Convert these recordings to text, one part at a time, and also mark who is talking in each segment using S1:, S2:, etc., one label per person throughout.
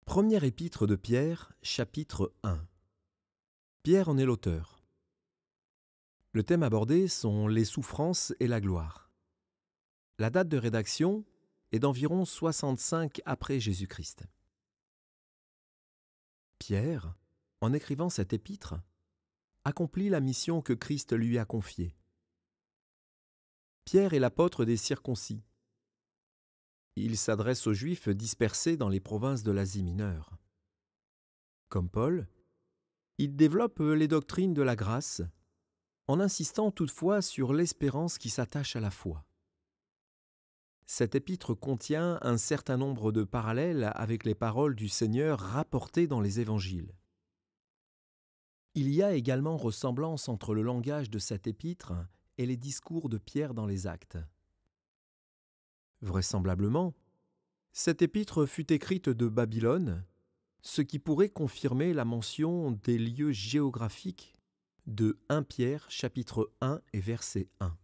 S1: Première épître de Pierre, chapitre 1. Pierre en est l'auteur. Le thème abordé sont les souffrances et la gloire. La date de rédaction est d'environ 65 après Jésus-Christ. Pierre, en écrivant cette épître, accomplit la mission que Christ lui a confiée. Pierre est l'apôtre des circoncis. Il s'adresse aux Juifs dispersés dans les provinces de l'Asie mineure. Comme Paul, il développe les doctrines de la grâce, en insistant toutefois sur l'espérance qui s'attache à la foi. Cette épître contient un certain nombre de parallèles avec les paroles du Seigneur rapportées dans les évangiles. Il y a également ressemblance entre le langage de cette épître et les discours de Pierre dans les Actes. Vraisemblablement, cette épître fut écrite de Babylone, ce qui pourrait confirmer la mention des lieux géographiques de 1 Pierre chapitre 1 et verset 1.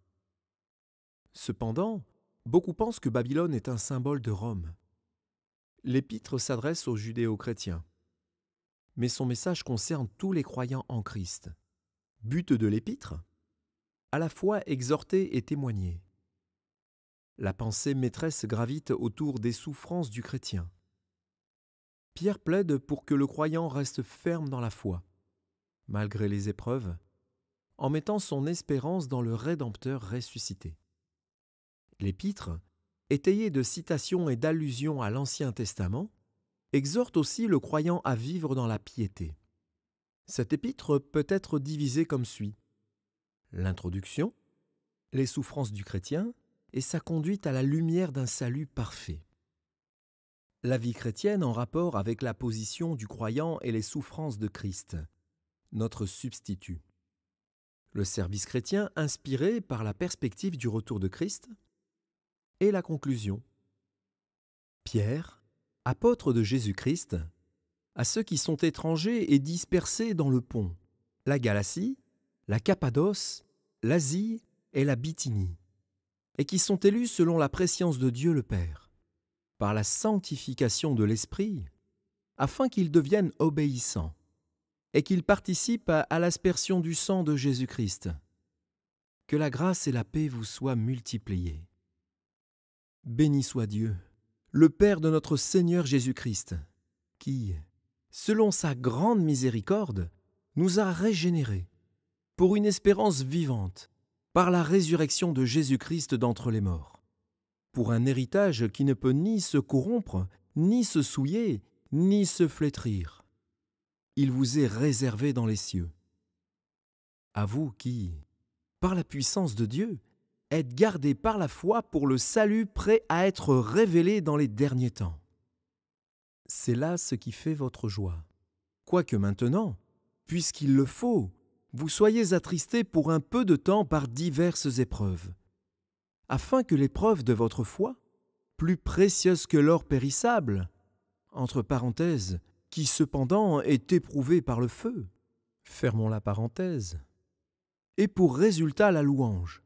S1: Cependant, beaucoup pensent que Babylone est un symbole de Rome. L'épître s'adresse aux judéo-chrétiens, mais son message concerne tous les croyants en Christ. But de l'épître ? À la fois exhorter et témoigner. La pensée maîtresse gravite autour des souffrances du chrétien. Pierre plaide pour que le croyant reste ferme dans la foi, malgré les épreuves, en mettant son espérance dans le Rédempteur ressuscité. L'épître, étayée de citations et d'allusions à l'Ancien Testament, exhorte aussi le croyant à vivre dans la piété. Cette épître peut être divisée comme suit. L'introduction, les souffrances du chrétien et sa conduite à la lumière d'un salut parfait. La vie chrétienne en rapport avec la position du croyant et les souffrances de Christ, notre substitut. Le service chrétien inspiré par la perspective du retour de Christ et la conclusion. Pierre, apôtre de Jésus-Christ, à ceux qui sont étrangers et dispersés dans le Pont, la Galatie, la Cappadoce, l'Asie et la Bithynie, et qui sont élus selon la prescience de Dieu le Père, par la sanctification de l'Esprit, afin qu'ils deviennent obéissants, et qu'ils participent à l'aspersion du sang de Jésus-Christ. Que la grâce et la paix vous soient multipliées. Béni soit Dieu, le Père de notre Seigneur Jésus-Christ, qui, selon sa grande miséricorde, nous a régénérés pour une espérance vivante par la résurrection de Jésus-Christ d'entre les morts, pour un héritage qui ne peut ni se corrompre, ni se souiller, ni se flétrir. Il vous est réservé dans les cieux. À vous qui, par la puissance de Dieu, êtes gardés par la foi pour le salut prêt à être révélé dans les derniers temps. C'est là ce qui fait votre joie. Quoique maintenant, puisqu'il le faut, vous soyez attristés pour un peu de temps par diverses épreuves, afin que l'épreuve de votre foi, plus précieuse que l'or périssable, entre parenthèses, qui cependant est éprouvé par le feu, fermons la parenthèse, et pour résultat la louange,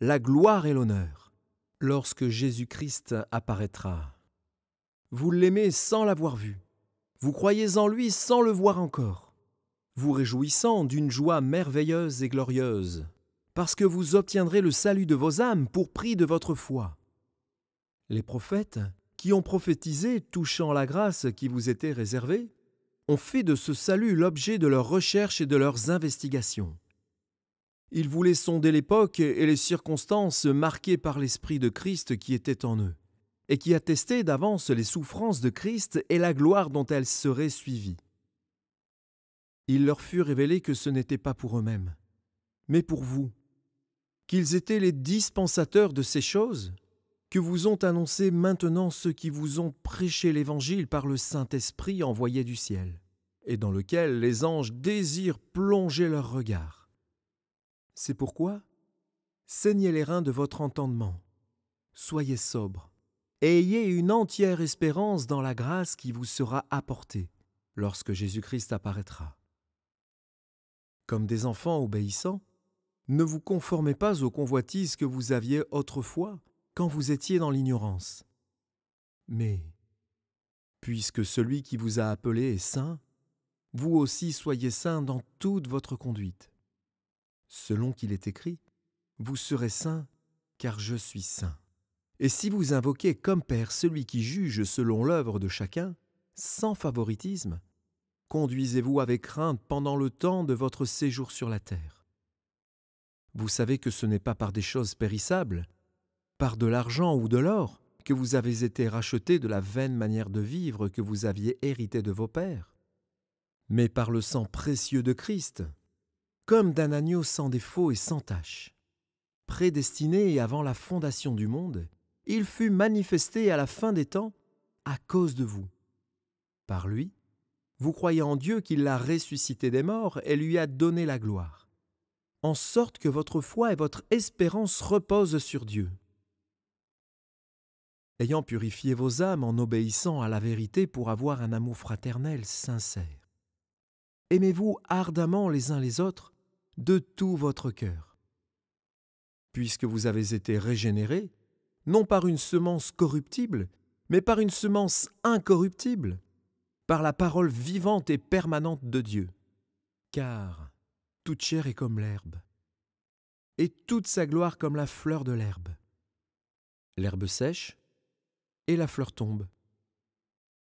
S1: la gloire et l'honneur, lorsque Jésus-Christ apparaîtra. Vous l'aimez sans l'avoir vu, vous croyez en lui sans le voir encore, vous réjouissant d'une joie merveilleuse et glorieuse, parce que vous obtiendrez le salut de vos âmes pour prix de votre foi. Les prophètes, qui ont prophétisé touchant la grâce qui vous était réservée, ont fait de ce salut l'objet de leurs recherches et de leurs investigations. Ils voulaient sonder l'époque et les circonstances marquées par l'Esprit de Christ qui était en eux, et qui attestait d'avance les souffrances de Christ et la gloire dont elles seraient suivies. Il leur fut révélé que ce n'était pas pour eux-mêmes, mais pour vous, qu'ils étaient les dispensateurs de ces choses, que vous ont annoncé maintenant ceux qui vous ont prêché l'Évangile par le Saint-Esprit envoyé du ciel, et dans lequel les anges désirent plonger leur regard. C'est pourquoi, saignez les reins de votre entendement, soyez sobres, et ayez une entière espérance dans la grâce qui vous sera apportée lorsque Jésus-Christ apparaîtra. Comme des enfants obéissants, ne vous conformez pas aux convoitises que vous aviez autrefois quand vous étiez dans l'ignorance. Mais Puisque celui qui vous a appelé est saint, vous aussi soyez saints dans toute votre conduite. Selon qu'il est écrit, vous serez saints, car je suis saint. Et si vous invoquez comme Père celui qui juge selon l'œuvre de chacun, sans favoritisme, conduisez-vous avec crainte pendant le temps de votre séjour sur la terre. Vous savez que ce n'est pas par des choses périssables, par de l'argent ou de l'or, que vous avez été rachetés de la vaine manière de vivre que vous aviez héritée de vos pères, mais par le sang précieux de Christ, comme d'un agneau sans défaut et sans tache. Prédestiné avant la fondation du monde, il fut manifesté à la fin des temps à cause de vous. Par lui, vous croyez en Dieu qui l'a ressuscité des morts et lui a donné la gloire, en sorte que votre foi et votre espérance reposent sur Dieu. Ayant purifié vos âmes en obéissant à la vérité pour avoir un amour fraternel sincère. Aimez-vous ardemment les uns les autres de tout votre cœur. Puisque vous avez été régénérés, non par une semence corruptible, mais par une semence incorruptible, par la parole vivante et permanente de Dieu. Car toute chair est comme l'herbe, et toute sa gloire comme la fleur de l'herbe. L'herbe sèche, et la fleur tombe.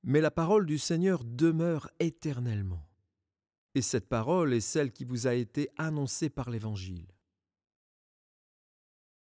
S1: Mais la parole du Seigneur demeure éternellement. Et cette parole est celle qui vous a été annoncée par l'Évangile.